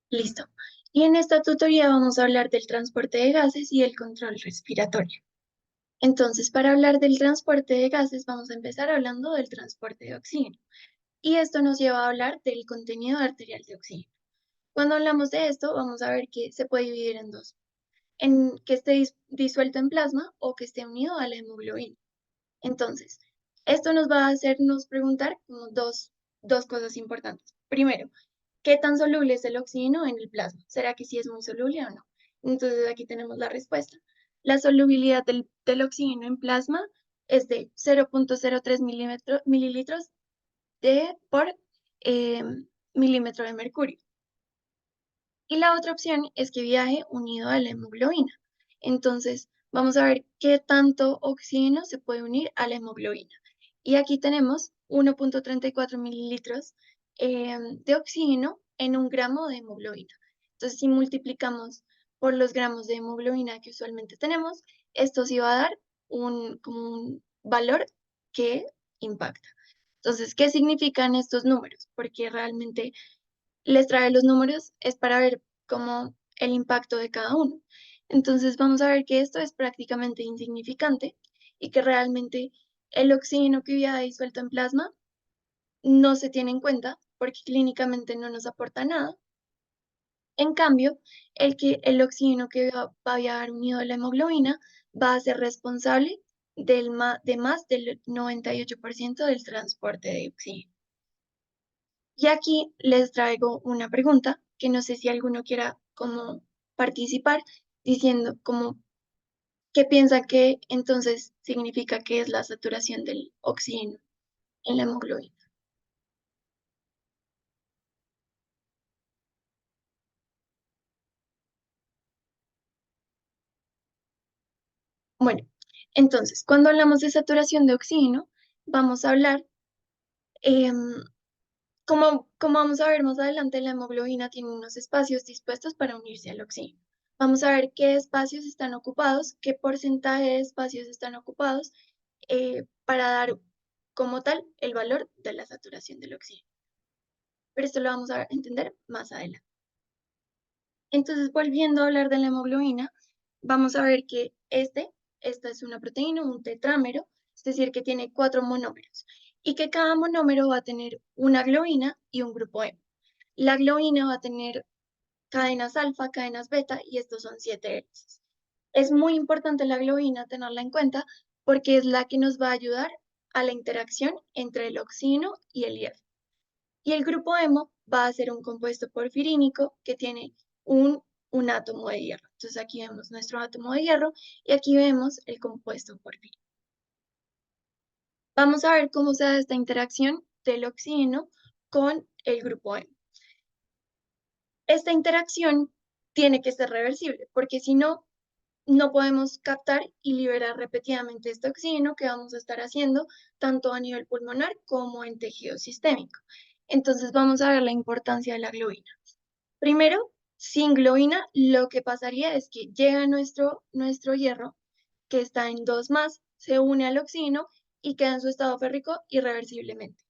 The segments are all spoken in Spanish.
Listo. Y en esta tutoría vamos a hablar del transporte de gases y el control respiratorio. Entonces, para hablar del transporte de gases, vamos a empezar hablando del transporte de oxígeno. Y esto nos lleva a hablar del contenido arterial de oxígeno. Cuando hablamos de esto, vamos a ver que se puede dividir en dos, en que esté disuelto en plasma o que esté unido a la hemoglobina. Entonces, esto nos va a hacernos preguntar como dos cosas importantes. Primero, ¿qué tan soluble es el oxígeno en el plasma? ¿Será que sí es muy soluble o no? Entonces aquí tenemos la respuesta. La solubilidad del oxígeno en plasma es de 0,03 mililitros por eh, milímetro de mercurio. Y la otra opción es que viaje unido a la hemoglobina. Entonces, vamos a ver qué tanto oxígeno se puede unir a la hemoglobina. Y aquí tenemos 1,34 mililitros de oxígeno en 1 gramo de hemoglobina. Entonces, si multiplicamos por los gramos de hemoglobina que usualmente tenemos, esto sí va a dar como un valor que impacta. Entonces, ¿qué significan estos números? Porque realmente les trae los números es para ver cómo el impacto de cada uno. Entonces vamos a ver que esto es prácticamente insignificante y que realmente el oxígeno que viaja disuelto en plasma no se tiene en cuenta porque clínicamente no nos aporta nada. En cambio, el oxígeno que va a viajar unido a la hemoglobina va a ser responsable de más del 98% del transporte de oxígeno. Y aquí les traigo una pregunta que no sé si alguno quiera como participar diciendo como qué piensa que entonces significa que es la saturación del oxígeno en la hemoglobina. Bueno, entonces cuando hablamos de saturación de oxígeno, vamos a hablar, em, como vamos a ver más adelante, la hemoglobina tiene unos espacios dispuestos para unirse al oxígeno. Vamos a ver qué espacios están ocupados, qué porcentaje de espacios están ocupados para dar como tal el valor de la saturación del oxígeno. Pero esto lo vamos a entender más adelante. Entonces, volviendo a hablar de la hemoglobina, vamos a ver que esta es una proteína, un tetrámero, es decir, que tiene 4 monómeros y que cada monómero va a tener una globina y un grupo hemo. La globina va a tener cadenas alfa, cadenas beta y estos son 7 hélices. Es muy importante la globina tenerla en cuenta porque es la que nos va a ayudar a la interacción entre el oxígeno y el hierro. Y el grupo hemo va a ser un compuesto porfirínico que tiene un átomo de hierro. Entonces aquí vemos nuestro átomo de hierro y aquí vemos el compuesto porfirínico. Vamos a ver cómo se da esta interacción del oxígeno con el grupo hemo. Esta interacción tiene que ser reversible porque si no, no podemos captar y liberar repetidamente este oxígeno que vamos a estar haciendo tanto a nivel pulmonar como en tejido sistémico. Entonces vamos a ver la importancia de la globina. Primero, sin globina, lo que pasaría es que llega nuestro hierro, que está en 2 más, se une al oxígeno y queda en su estado férrico irreversiblemente.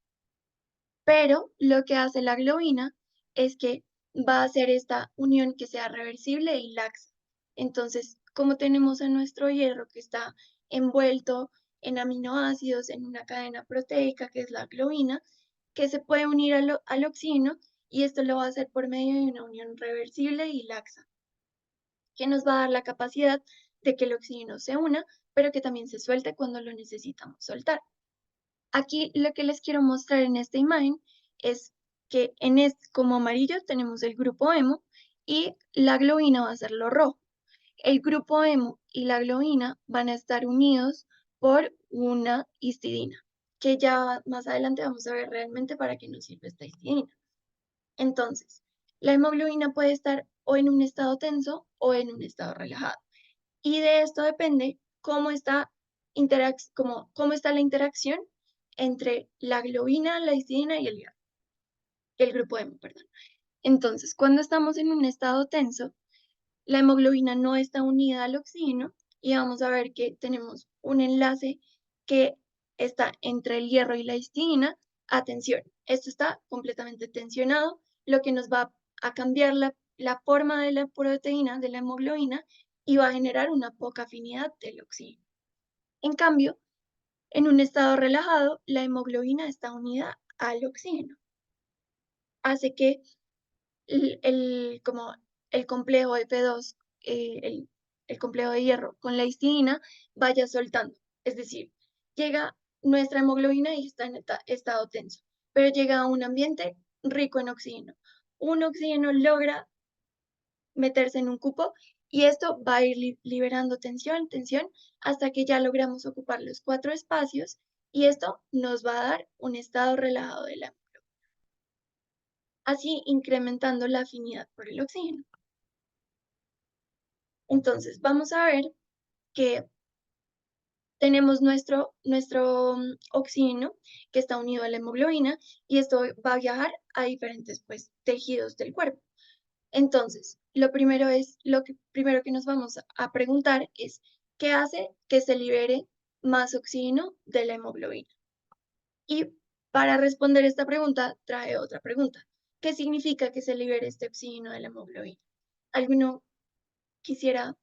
Pero lo que hace la globina es que va a hacer esta unión que sea reversible y laxa. Entonces, como tenemos a nuestro hierro que está envuelto en aminoácidos, en una cadena proteica que es la globina, que se puede unir al oxígeno y esto lo va a hacer por medio de una unión reversible y laxa, que nos va a dar la capacidad de que el oxígeno se una, pero que también se suelte cuando lo necesitamos soltar. Aquí lo que les quiero mostrar en esta imagen es que como amarillo tenemos el grupo hemo y la globina va a ser lo rojo. El grupo hemo y la globina van a estar unidos por una histidina, que ya más adelante vamos a ver realmente para qué nos sirve esta histidina. Entonces, la hemoglobina puede estar o en un estado tenso o en un estado relajado. Y de esto depende cómo está la interacción entre la globina, la histidina y el grupo hemo, perdón. Entonces, cuando estamos en un estado tenso, la hemoglobina no está unida al oxígeno y vamos a ver que tenemos un enlace que está entre el hierro y la histidina a tensión. Esto está completamente tensionado, lo que nos va a cambiar la forma de la proteína, de la hemoglobina, y va a generar una poca afinidad del oxígeno. En cambio, en un estado relajado, la hemoglobina está unida al oxígeno. Hace que como el complejo F2, el complejo de hierro con la histidina, vaya soltando. Es decir, llega nuestra hemoglobina y está en estado tenso, pero llega a un ambiente rico en oxígeno. Un oxígeno logra meterse en un cupo y esto va a ir liberando tensión, tensión, hasta que ya logramos ocupar los 4 espacios y esto nos va a dar un estado relajado de la hemoglobina, así incrementando la afinidad por el oxígeno. Entonces, vamos a ver que tenemos nuestro oxígeno que está unido a la hemoglobina y esto va a viajar a diferentes pues, tejidos del cuerpo. Entonces, lo que primero que nos vamos a preguntar es, ¿qué hace que se libere más oxígeno de la hemoglobina? Y para responder esta pregunta, trae otra pregunta. ¿Qué significa que se libere este oxígeno de la hemoglobina? ¿Alguno quisiera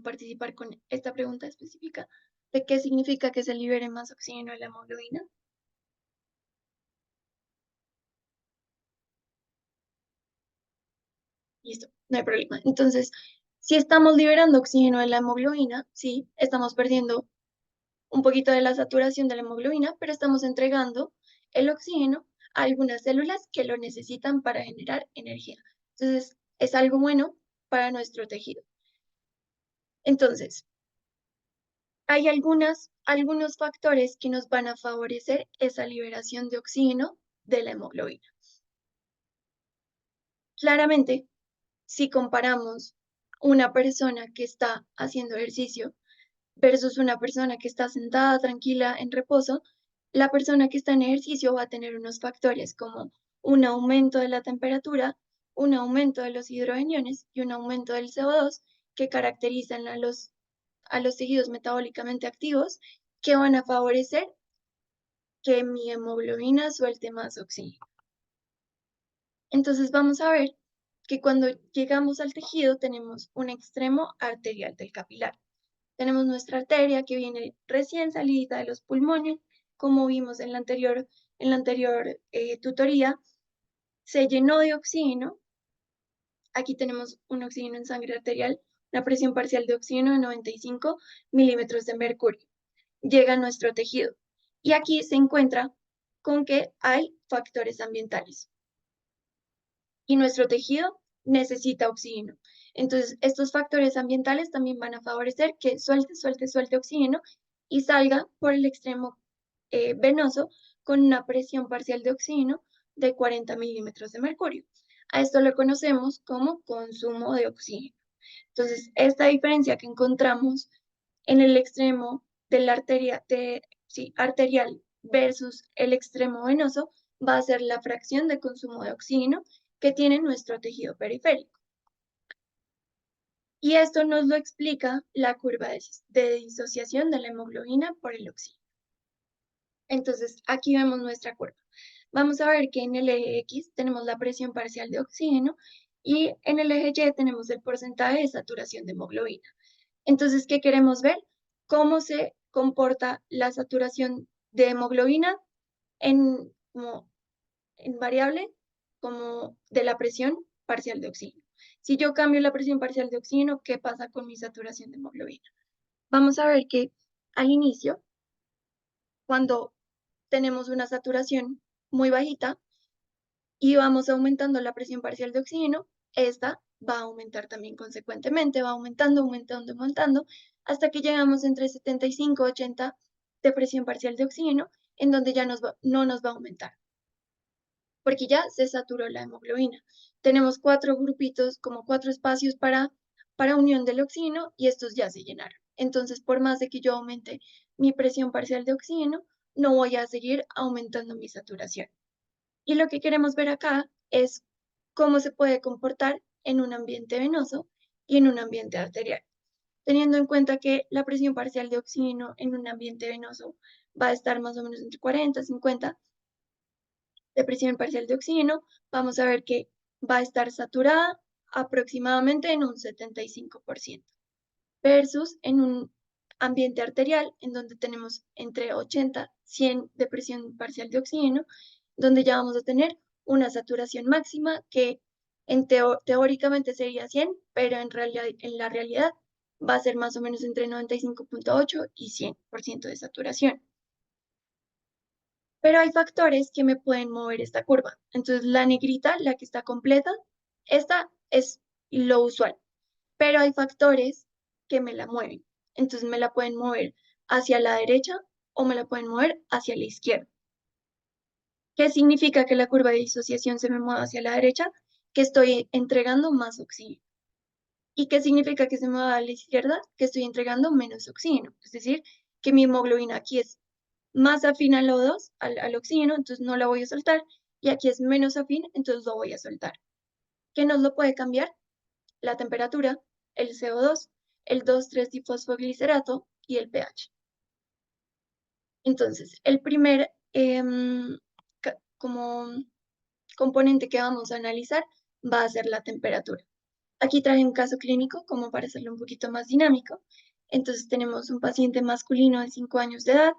participar con esta pregunta específica de qué significa que se libere más oxígeno de la hemoglobina? Listo, no hay problema. Entonces, si estamos liberando oxígeno de la hemoglobina, sí, estamos perdiendo un poquito de la saturación de la hemoglobina, pero estamos entregando el oxígeno a algunas células que lo necesitan para generar energía. Entonces, es algo bueno para nuestro tejido. Entonces, hay algunos factores que nos van a favorecer esa liberación de oxígeno de la hemoglobina. Claramente, si comparamos una persona que está haciendo ejercicio versus una persona que está sentada tranquila en reposo, la persona que está en ejercicio va a tener unos factores como un aumento de la temperatura, un aumento de los hidrogeniones y un aumento del CO2 que caracterizan a los tejidos metabólicamente activos que van a favorecer que mi hemoglobina suelte más oxígeno. Entonces vamos a ver que cuando llegamos al tejido tenemos un extremo arterial del capilar. Tenemos nuestra arteria que viene recién salida de los pulmones, como vimos en la anterior tutoría, se llenó de oxígeno. Aquí tenemos un oxígeno en sangre arterial, una presión parcial de oxígeno de 95 milímetros de mercurio. Llega a nuestro tejido y aquí se encuentra con que hay factores ambientales y nuestro tejido necesita oxígeno. Entonces, estos factores ambientales también van a favorecer que suelte oxígeno y salga por el extremo venoso con una presión parcial de oxígeno de 40 milímetros de mercurio. A esto lo conocemos como consumo de oxígeno. Entonces, esta diferencia que encontramos en el extremo de la arterial versus el extremo venoso va a ser la fracción de consumo de oxígeno que tiene nuestro tejido periférico. Y esto nos lo explica la curva de disociación de la hemoglobina por el oxígeno. Entonces, aquí vemos nuestra curva. Vamos a ver que en el eje X tenemos la presión parcial de oxígeno y en el eje Y tenemos el porcentaje de saturación de hemoglobina. Entonces, ¿qué queremos ver? Cómo se comporta la saturación de hemoglobina como en variable como de la presión parcial de oxígeno. Si yo cambio la presión parcial de oxígeno, ¿qué pasa con mi saturación de hemoglobina? Vamos a ver que al inicio, cuando tenemos una saturación muy bajita y vamos aumentando la presión parcial de oxígeno, esta va a aumentar también consecuentemente, va aumentando, aumentando, aumentando, hasta que llegamos entre 75 y 80 de presión parcial de oxígeno, en donde ya no nos va a aumentar, porque ya se saturó la hemoglobina. Tenemos 4 grupitos, como 4 espacios para unión del oxígeno y estos ya se llenaron. Entonces, por más de que yo aumente mi presión parcial de oxígeno, no voy a seguir aumentando mi saturación. Y lo que queremos ver acá es cómo se puede comportar en un ambiente venoso y en un ambiente arterial, teniendo en cuenta que la presión parcial de oxígeno en un ambiente venoso va a estar más o menos entre 40 y 50 de presión parcial de oxígeno. Vamos a ver que va a estar saturada aproximadamente en un 75%, versus en un ambiente arterial en donde tenemos entre 80 y 100 de presión parcial de oxígeno, donde ya vamos a tener una saturación máxima que teóricamente sería 100, pero en la realidad va a ser más o menos entre 95,8 y 100% de saturación. Pero hay factores que me pueden mover esta curva. Entonces, la negrita, la que está completa, esta es lo usual, pero hay factores que me la mueven. Entonces, me la pueden mover hacia la derecha o me la pueden mover hacia la izquierda. ¿Qué significa que la curva de disociación se me mueva hacia la derecha? Que estoy entregando más oxígeno. ¿Y qué significa que se me mueva a la izquierda? Que estoy entregando menos oxígeno. Es decir, que mi hemoglobina aquí es más afín al O2, al oxígeno, entonces no la voy a soltar, y aquí es menos afín, entonces lo voy a soltar. ¿Qué nos lo puede cambiar? La temperatura, el CO2, el 2,3-difosfoglicerato y el pH. Entonces, el primer como componente que vamos a analizar va a ser la temperatura. Aquí traje un caso clínico como para hacerlo un poquito más dinámico. Entonces tenemos un paciente masculino de 5 años de edad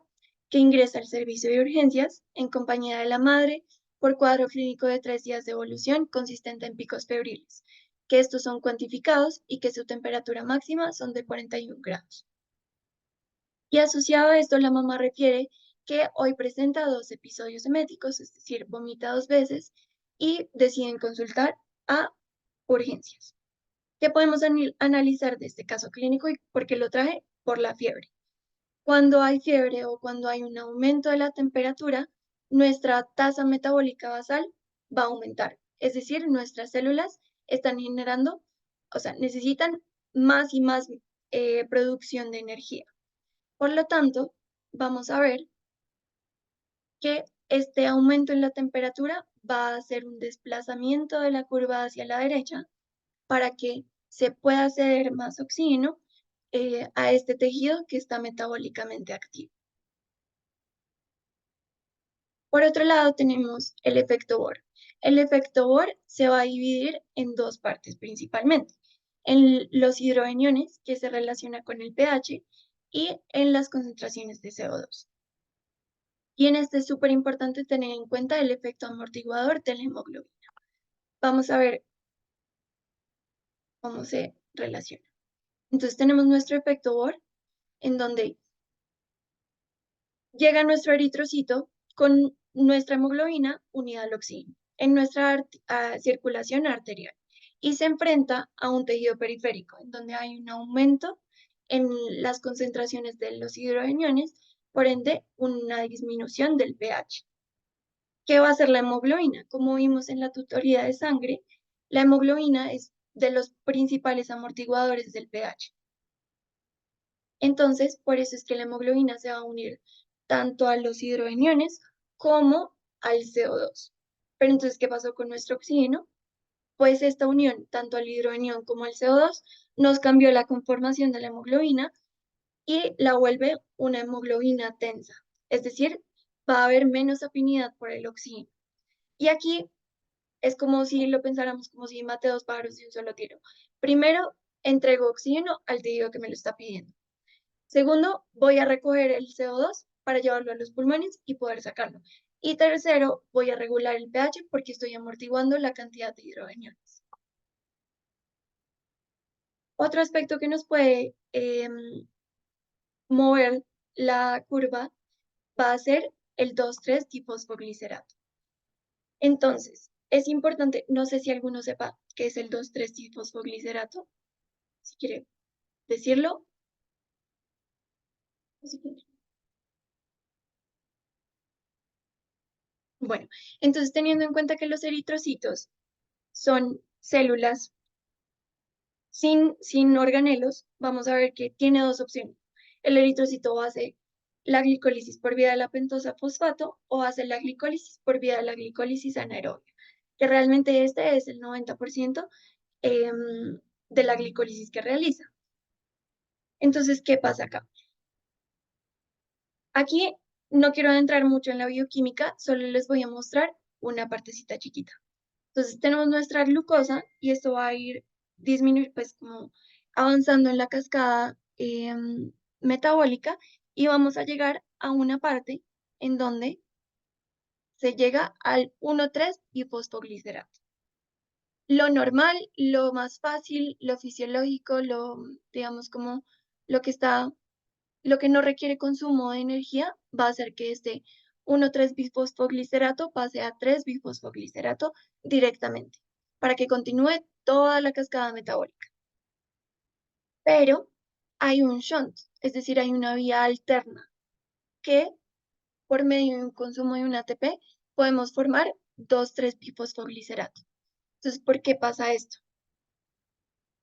que ingresa al servicio de urgencias en compañía de la madre por cuadro clínico de 3 días de evolución consistente en picos febriles, que estos son cuantificados y que su temperatura máxima son de 41 grados. Y asociado a esto, la mamá refiere que hoy presenta 2 episodios eméticos, es decir, vomita 2 veces, y deciden consultar a urgencias. ¿Qué podemos analizar de este caso clínico y por qué lo traje? Por la fiebre. Cuando hay fiebre o cuando hay un aumento de la temperatura, nuestra tasa metabólica basal va a aumentar. Es decir, nuestras células están generando, o sea, necesitan más y más producción de energía. Por lo tanto, vamos a ver que este aumento en la temperatura va a hacer un desplazamiento de la curva hacia la derecha para que se pueda ceder más oxígeno a este tejido que está metabólicamente activo. Por otro lado, tenemos el efecto Bohr. El efecto Bohr se va a dividir en dos partes principalmente, en los hidrogeniones, que se relaciona con el pH, y en las concentraciones de CO2. Y en este es súper importante tener en cuenta el efecto amortiguador de la hemoglobina. Vamos a ver cómo se relaciona. Entonces tenemos nuestro efecto Bohr, en donde llega nuestro eritrocito con nuestra hemoglobina unida al oxígeno en nuestra circulación arterial y se enfrenta a un tejido periférico en donde hay un aumento en las concentraciones de los hidrogeniones, por ende una disminución del pH. ¿Qué va a hacer la hemoglobina? Como vimos en la tutoría de sangre, la hemoglobina es de los principales amortiguadores del pH. Entonces, por eso es que la hemoglobina se va a unir tanto a los hidrogeniones como al CO2. Pero entonces, ¿qué pasó con nuestro oxígeno? Pues esta unión, tanto al hidrogenión como al CO2, nos cambió la conformación de la hemoglobina y la vuelve una hemoglobina tensa. Es decir, va a haber menos afinidad por el oxígeno. Y aquí es como si lo pensáramos como si mate dos pájaros de un solo tiro. Primero, entrego oxígeno al tejido que me lo está pidiendo. Segundo, voy a recoger el CO2 para llevarlo a los pulmones y poder sacarlo. Y tercero, voy a regular el pH porque estoy amortiguando la cantidad de hidrogeniones. Otro aspecto que nos puede mover la curva va a ser el 2,3-difosfoglicerato. Entonces, es importante, no sé si alguno sepa qué es el 2,3-difosfoglicerato, si quiere decirlo. Bueno, entonces teniendo en cuenta que los eritrocitos son células sin organelos, vamos a ver que tiene dos opciones. El eritrocito hace la glicólisis por vía de la pentosa fosfato o hace la glicólisis por vía de la glicólisis anaerobia, que realmente este es el 90% de la glicólisis que realiza. Entonces, ¿qué pasa acá? Aquí no quiero entrar mucho en la bioquímica, solo les voy a mostrar una partecita chiquita. Entonces tenemos nuestra glucosa y esto va a ir disminuir, pues como avanzando en la cascada metabólica y vamos a llegar a una parte en donde se llega al 1,3 bifosfoglicerato. Lo normal, lo más fácil, lo fisiológico, digamos como lo que está, lo que no requiere consumo de energía, va a hacer que este 1,3 bifosfoglicerato pase a 3 bifosfoglicerato directamente, para que continúe toda la cascada metabólica. Pero hay un shunt, es decir, hay una vía alterna que por medio de un consumo de un ATP podemos formar 2,3 bifosfoglicerato. Entonces, ¿por qué pasa esto?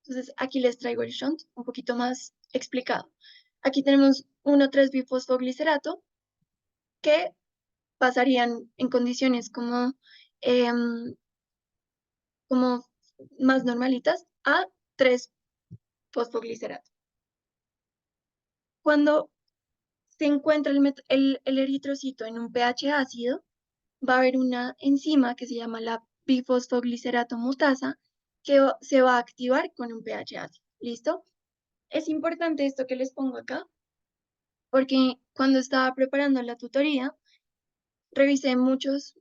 Entonces, aquí les traigo el shunt un poquito más explicado. Aquí tenemos 1,3 bifosfoglicerato que pasarían en condiciones em, como más normalitas a 3 fosfoglicerato. Cuando se encuentra el eritrocito en un pH ácido, va a haber una enzima que se llama la bifosfoglicerato mutasa que se va a activar con un pH ácido. ¿Listo? Es importante esto que les pongo acá porque cuando estaba preparando la tutoría, revisé muchos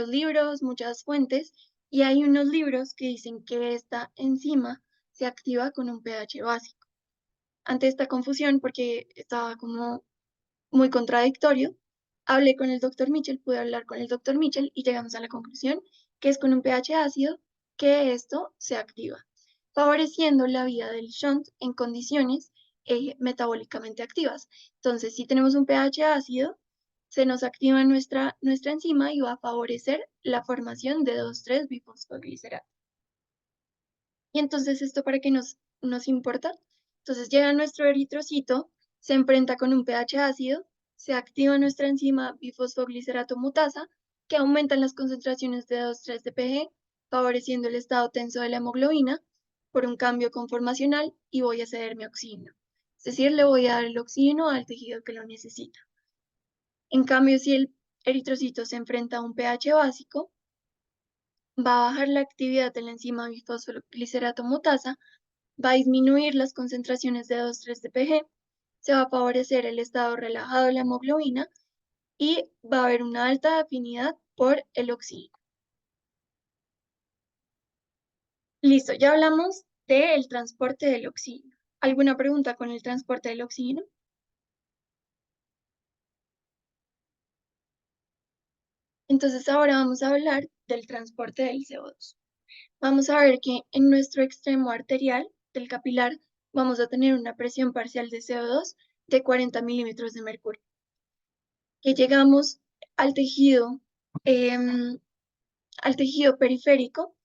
libros, muchas fuentes, y hay unos libros que dicen que esta enzima se activa con un pH básico. Ante esta confusión, porque estaba como muy contradictorio, hablé con el doctor Mitchell, pude hablar con el doctor Mitchell y llegamos a la conclusión que es con un pH ácido que esto se activa, favoreciendo la vía del shunt en condiciones metabólicamente activas. Entonces, si tenemos un pH ácido, se nos activa nuestra enzima y va a favorecer la formación de 2,3-bifosfoglicerato. Y entonces, ¿esto para qué nos importa? Entonces, llega nuestro eritrocito, se enfrenta con un pH ácido, se activa nuestra enzima bifosfoglicerato mutasa, que aumenta las concentraciones de 2,3-DPG, favoreciendo el estado tenso de la hemoglobina por un cambio conformacional y voy a ceder mi oxígeno. Es decir, le voy a dar el oxígeno al tejido que lo necesita. En cambio, si el eritrocito se enfrenta a un pH básico, va a bajar la actividad de la enzima bifosfoglicerato mutasa, va a disminuir las concentraciones de 2,3-DPG, se va a favorecer el estado relajado de la hemoglobina y va a haber una alta afinidad por el oxígeno. Listo, ya hablamos del transporte del oxígeno. ¿Alguna pregunta con el transporte del oxígeno? Entonces ahora vamos a hablar del transporte del CO2. Vamos a ver que en nuestro extremo arterial del capilar vamos a tener una presión parcial de CO2 de 40 milímetros de mercurio. Que llegamos al em, al tejido periférico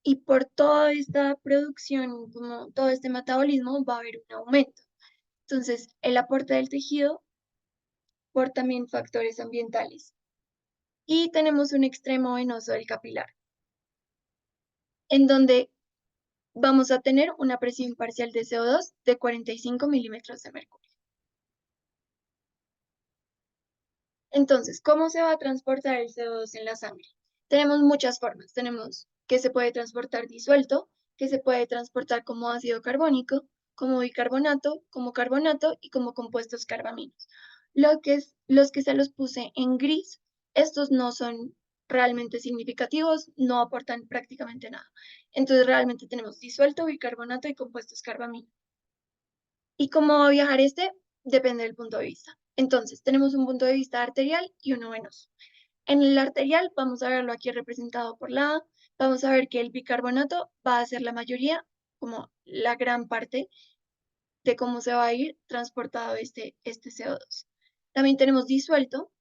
y por toda esta producción, como todo este metabolismo, va a haber un aumento. Entonces, el aporte del tejido por también factores ambientales. Y tenemos un extremo venoso del capilar, en donde vamos a tener una presión parcial de CO2 de 45 milímetros de mercurio. Entonces, ¿cómo se va a transportar el CO2 en la sangre? Tenemos muchas formas. Tenemos que se puede transportar disuelto, que se puede transportar como ácido carbónico, como bicarbonato, como carbonato y como compuestos carbaminos. Los que se los puse en gris, estos no son realmente significativos, no aportan prácticamente nada. Entonces, realmente tenemos disuelto, bicarbonato y compuestos carbaminos. ¿Y cómo va a viajar este? Depende del punto de vista. Entonces, tenemos un punto de vista arterial y uno venoso. En el arterial, vamos a verlo aquí representado por la A, vamos a ver que el bicarbonato va a ser la mayoría, como la gran parte de cómo se va a ir transportado este CO2. También tenemos disuelto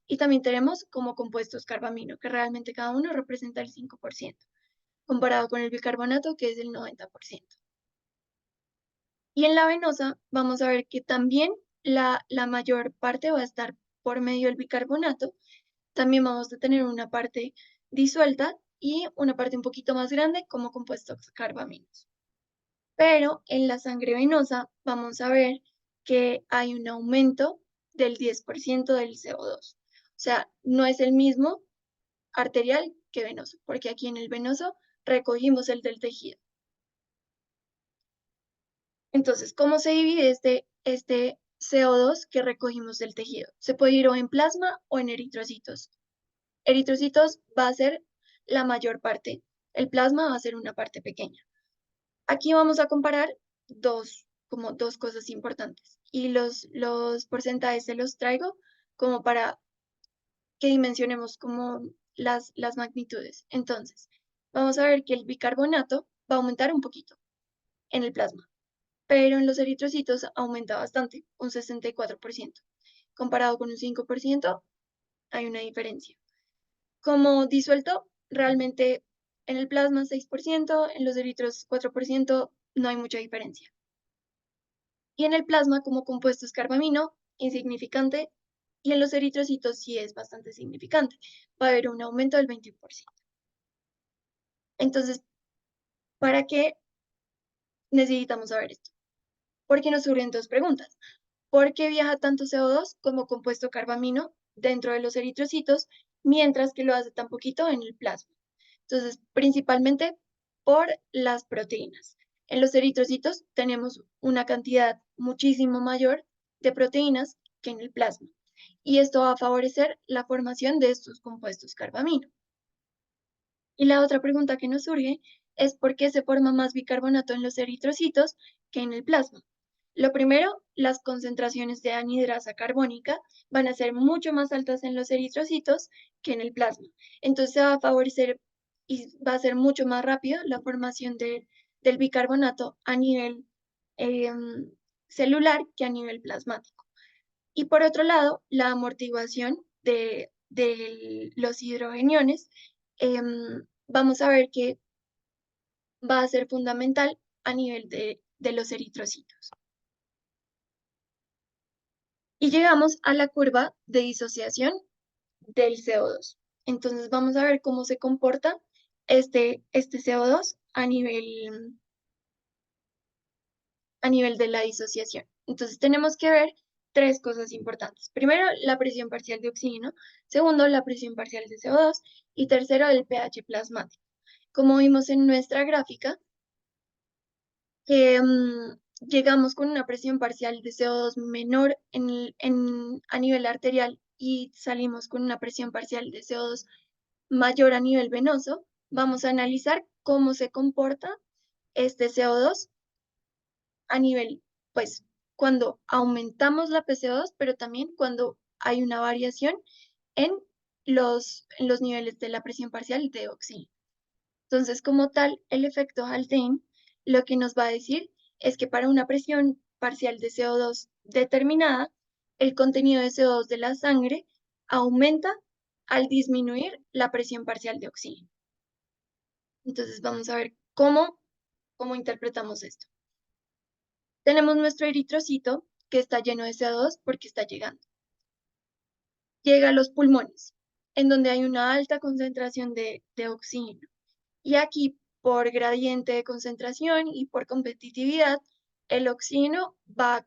y también tenemos como compuestos carbamino, que realmente cada uno representa el 5%, comparado con el bicarbonato, que es el 90%. Y en la venosa vamos a ver que también la mayor parte va a estar por medio del bicarbonato. También vamos a tener una parte disuelta y una parte un poquito más grande como compuestos carbaminos. Pero en la sangre venosa vamos a ver que hay un aumento del 10% del CO2. O sea, no es el mismo arterial que venoso, porque aquí en el venoso recogimos el del tejido. Entonces, ¿cómo se divide este CO2 que recogimos del tejido? Se puede ir o en plasma o en eritrocitos. Eritrocitos va a ser la mayor parte, el plasma va a ser una parte pequeña. Aquí vamos a comparar como dos cosas importantes. Y los porcentajes se los traigo como para que dimensionemos como las magnitudes. Entonces, vamos a ver que el bicarbonato va a aumentar un poquito en el plasma, pero en los eritrocitos aumenta bastante, un 64%. Comparado con un 5%, hay una diferencia. Como disuelto, realmente en el plasma 6%, en los eritros 4%, no hay mucha diferencia. Y en el plasma como compuesto es carbamino, insignificante, y en los eritrocitos sí es bastante significante. Va a haber un aumento del 21%. Entonces, ¿para qué necesitamos saber esto? Porque nos surgen dos preguntas. ¿Por qué viaja tanto CO2 como compuesto carbamino dentro de los eritrocitos, mientras que lo hace tan poquito en el plasma? Entonces, principalmente por las proteínas. En los eritrocitos tenemos una cantidad muchísimo mayor de proteínas que en el plasma, y esto va a favorecer la formación de estos compuestos carbamino. Y la otra pregunta que nos surge es por qué se forma más bicarbonato en los eritrocitos que en el plasma. Lo primero, las concentraciones de anhidrasa carbónica van a ser mucho más altas en los eritrocitos que en el plasma. Entonces va a favorecer y va a ser mucho más rápido la formación del bicarbonato a nivel em, celular que a nivel plasmático. Y por otro lado, la amortiguación de los hidrogeniones, vamos a ver que va a ser fundamental a nivel de los eritrocitos. Y llegamos a la curva de disociación del CO2. Entonces vamos a ver cómo se comporta este CO2 a nivel de la disociación. Entonces tenemos que ver tres cosas importantes. Primero, la presión parcial de oxígeno. Segundo, la presión parcial de CO2. Y tercero, el pH plasmático. Como vimos en nuestra gráfica, que llegamos con una presión parcial de CO2 menor a nivel arterial y salimos con una presión parcial de CO2 mayor a nivel venoso, vamos a analizar cómo se comporta este CO2 a nivel, pues, cuando aumentamos la PCO2, pero también cuando hay una variación en los niveles de la presión parcial de oxígeno. Entonces, como tal, el efecto Haldane lo que nos va a decir es que para una presión parcial de CO2 determinada, el contenido de CO2 de la sangre aumenta al disminuir la presión parcial de oxígeno. Entonces, vamos a ver cómo interpretamos esto. Tenemos nuestro eritrocito que está lleno de CO2 porque está llegando. Llega a los pulmones, en donde hay una alta concentración de oxígeno. Y aquí, por gradiente de concentración y por competitividad, el oxígeno va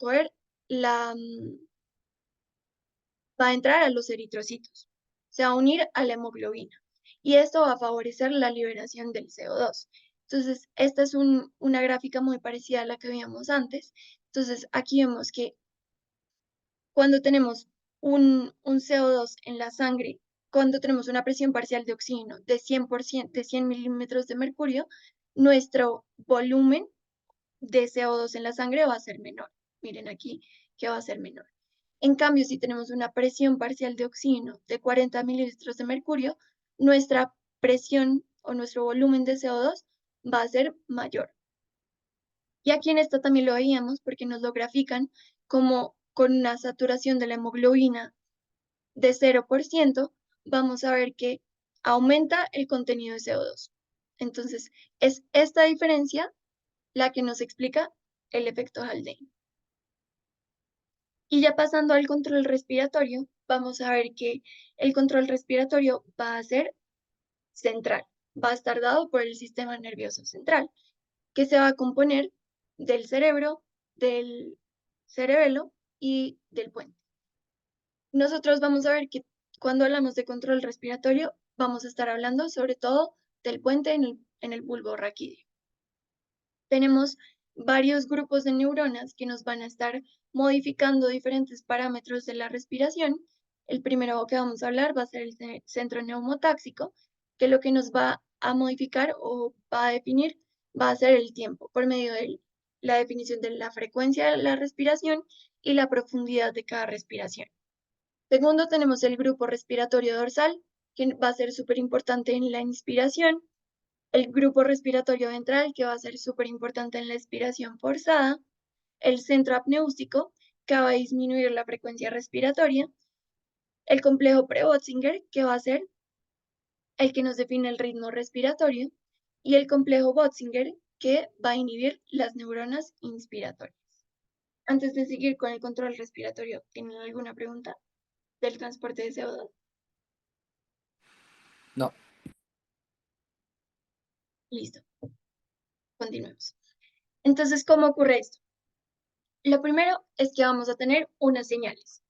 a entrar a los eritrocitos, se va a unir a la hemoglobina. Y esto va a favorecer la liberación del CO2. Entonces, esta es una gráfica muy parecida a la que veíamos antes. Entonces, aquí vemos que cuando tenemos un CO2 en la sangre, cuando tenemos una presión parcial de oxígeno de 100%, de 100 milímetros de mercurio, nuestro volumen de CO2 en la sangre va a ser menor. Miren aquí que va a ser menor. En cambio, si tenemos una presión parcial de oxígeno de 40 mililitros de mercurio, nuestra presión o nuestro volumen de CO2 va a ser mayor. Y aquí en esto también lo veíamos porque nos lo grafican como con una saturación de la hemoglobina de 0%, vamos a ver que aumenta el contenido de CO2. Entonces, es esta diferencia la que nos explica el efecto Haldane. Y ya pasando al control respiratorio, vamos a ver que el control respiratorio va a ser central, va a estar dado por el sistema nervioso central, que se va a componer del cerebro, del cerebelo y del puente. Nosotros vamos a ver que cuando hablamos de control respiratorio, vamos a estar hablando sobre todo del puente en el bulbo raquídeo. Tenemos varios grupos de neuronas que nos van a estar modificando diferentes parámetros de la respiración. El primero que vamos a hablar va a ser el centro neumotáxico, que lo que nos va a modificar o va a definir va a ser el tiempo por medio de la definición de la frecuencia de la respiración y la profundidad de cada respiración. Segundo, tenemos el grupo respiratorio dorsal, que va a ser súper importante en la inspiración. El grupo respiratorio ventral, que va a ser súper importante en la expiración forzada. El centro apneústico, que va a disminuir la frecuencia respiratoria. El complejo Pre-Bötzinger, que va a ser el que nos define el ritmo respiratorio. Y el complejo Bötzinger, que va a inhibir las neuronas inspiratorias. Antes de seguir con el control respiratorio, ¿tienen alguna pregunta del transporte de CO2? No. Listo, continuemos. Entonces, ¿cómo ocurre esto? Lo primero es que vamos a tener unas señales.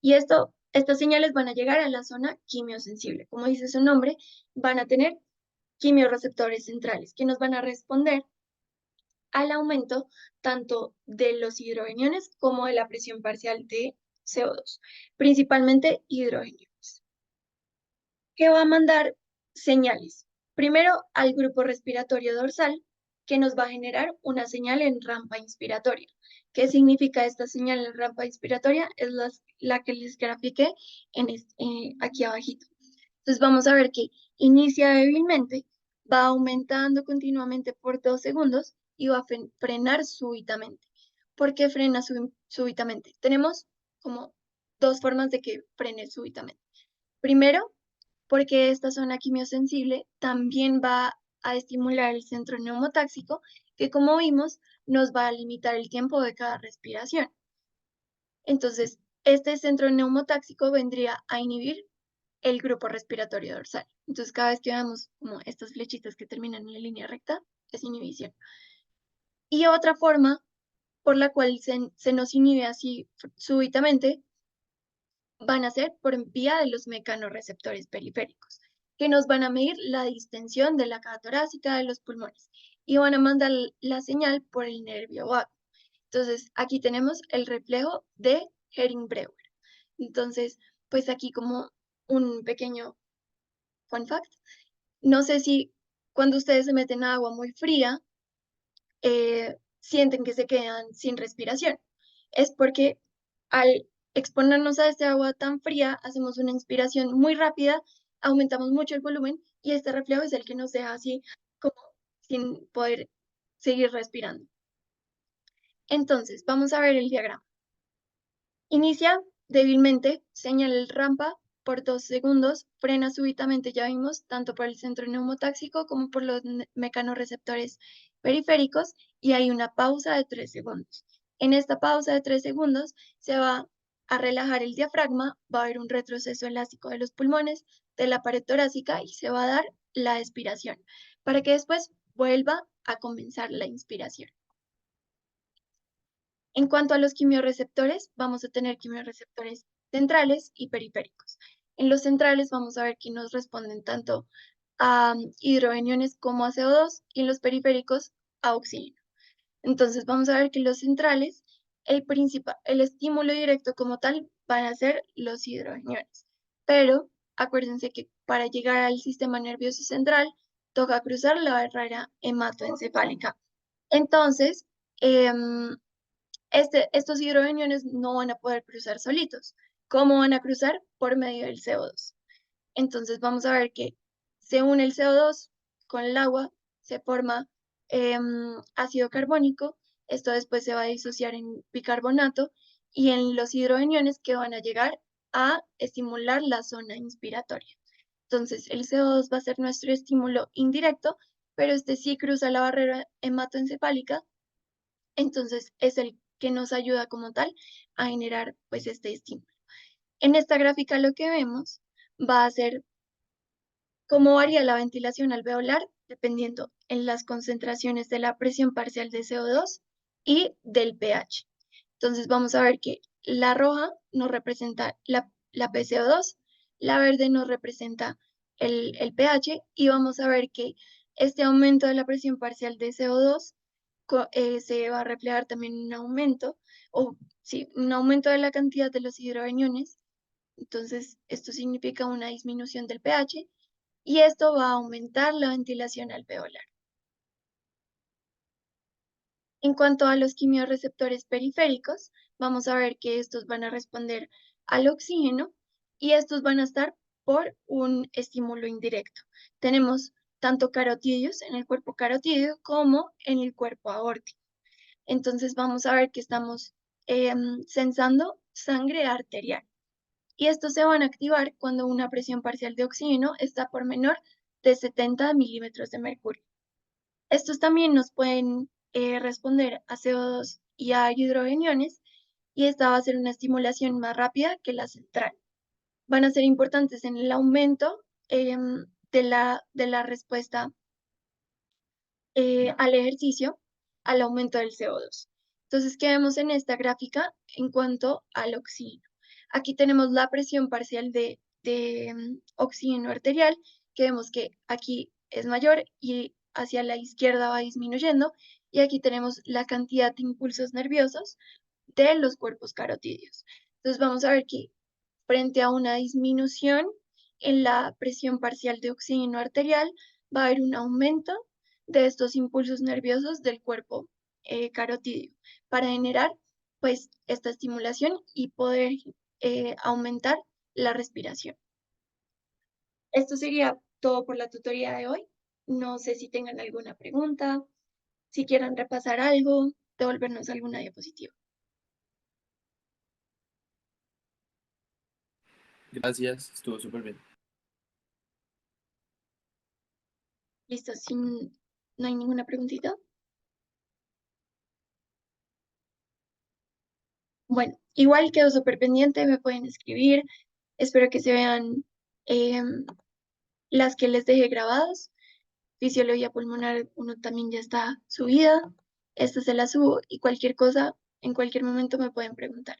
Y estas señales van a llegar a la zona quimiosensible. Como dice su nombre, van a tener quimiorreceptores centrales que nos van a responder al aumento tanto de los hidrogeniones como de la presión parcial de CO2, principalmente hidrogeniones. ¿Qué va a mandar señales? Primero al grupo respiratorio dorsal, que nos va a generar una señal en rampa inspiratoria. ¿Qué significa esta señal en rampa inspiratoria? Es la que les grafiqué aquí abajito. Entonces vamos a ver que inicia débilmente, va aumentando continuamente por 2 segundos y va a frenar súbitamente. ¿Por qué frena súbitamente? Tenemos como dos formas de que frene súbitamente. Primero, porque esta zona quimiosensible también va a estimular el centro neumotáxico, que como vimos, nos va a limitar el tiempo de cada respiración. Entonces, este centro neumotáxico vendría a inhibir el grupo respiratorio dorsal. Entonces, cada vez que veamos como estas flechitas que terminan en la línea recta, es inhibición. Y otra forma por la cual se nos inhibe así súbitamente van a ser por vía de los mecanorreceptores periféricos, que nos van a medir la distensión de la caja torácica de los pulmones y van a mandar la señal por el nervio vago. Entonces, aquí tenemos el reflejo de Hering-Breuer. Entonces, pues aquí como un pequeño fun fact, no sé si cuando ustedes se meten a agua muy fría, sienten que se quedan sin respiración. Es porque al exponernos a este agua tan fría, hacemos una inspiración muy rápida, aumentamos mucho el volumen y este reflejo es el que nos deja así como sin poder seguir respirando. Entonces, vamos a ver el diagrama. Inicia débilmente, señala el rampa por 2 segundos, frena súbitamente, ya vimos, tanto por el centro neumotáxico como por los mecanorreceptores periféricos, y hay una pausa de 3 segundos. En esta pausa de 3 segundos se va a relajar el diafragma, va a haber un retroceso elástico de los pulmones, de la pared torácica y se va a dar la expiración, para que después vuelva a comenzar la inspiración. En cuanto a los quimiorreceptores, vamos a tener quimiorreceptores centrales y periféricos. En los centrales vamos a ver que nos responden tanto a hidrogeniones como a CO2 y en los periféricos a oxígeno. Entonces vamos a ver que los centrales, el estímulo directo como tal van a ser los hidrogeniones. Pero acuérdense que para llegar al sistema nervioso central toca cruzar la barrera hematoencefálica. Entonces, estos hidrogeniones no van a poder cruzar solitos. ¿Cómo van a cruzar? Por medio del CO2. Entonces vamos a ver que se une el CO2 con el agua, se forma ácido carbónico, esto después se va a disociar en bicarbonato y en los hidrogeniones que van a llegar a estimular la zona inspiratoria. Entonces el CO2 va a ser nuestro estímulo indirecto, pero este sí cruza la barrera hematoencefálica, entonces es el que nos ayuda como tal a generar pues este estímulo. En esta gráfica lo que vemos va a ser cómo varía la ventilación alveolar dependiendo en las concentraciones de la presión parcial de CO2 y del pH. Entonces vamos a ver que la roja nos representa la PCO2, la verde nos representa el pH y vamos a ver que este aumento de la presión parcial de CO2 se va a reflejar también en un aumento, o sí, un aumento de la cantidad de los hidrogeniones. Entonces, esto significa una disminución del pH y esto va a aumentar la ventilación alveolar. En cuanto a los quimiorreceptores periféricos, vamos a ver que estos van a responder al oxígeno y estos van a estar por un estímulo indirecto. Tenemos tanto carotídeos en el cuerpo carotídeo como en el cuerpo aórtico. Entonces vamos a ver que estamos sensando sangre arterial. Y estos se van a activar cuando una presión parcial de oxígeno está por menor de 70 milímetros de mercurio. Estos también nos pueden responder a CO2 y a hidrogeniones, y esta va a ser una estimulación más rápida que la central. Van a ser importantes en el aumento de la respuesta al ejercicio, al aumento del CO2. Entonces, ¿qué vemos en esta gráfica en cuanto al oxígeno? Aquí tenemos la presión parcial de oxígeno arterial, que vemos que aquí es mayor y hacia la izquierda va disminuyendo, y aquí tenemos la cantidad de impulsos nerviosos de los cuerpos carotídeos. Entonces, vamos a ver que frente a una disminución en la presión parcial de oxígeno arterial, va a haber un aumento de estos impulsos nerviosos del cuerpo carotídeo para generar pues esta estimulación y poder aumentar la respiración. Esto sería todo por la tutoría de hoy. No sé si tengan alguna pregunta, si quieran repasar algo, devolvernos alguna diapositiva. Gracias, estuvo súper bien. Listo, si no hay ninguna preguntita. Bueno, igual quedo súper pendiente, me pueden escribir. Espero que se vean em, las que les dejé grabadas. Fisiología pulmonar, uno también ya está subida. Esta se la subo y cualquier cosa, en cualquier momento me pueden preguntar.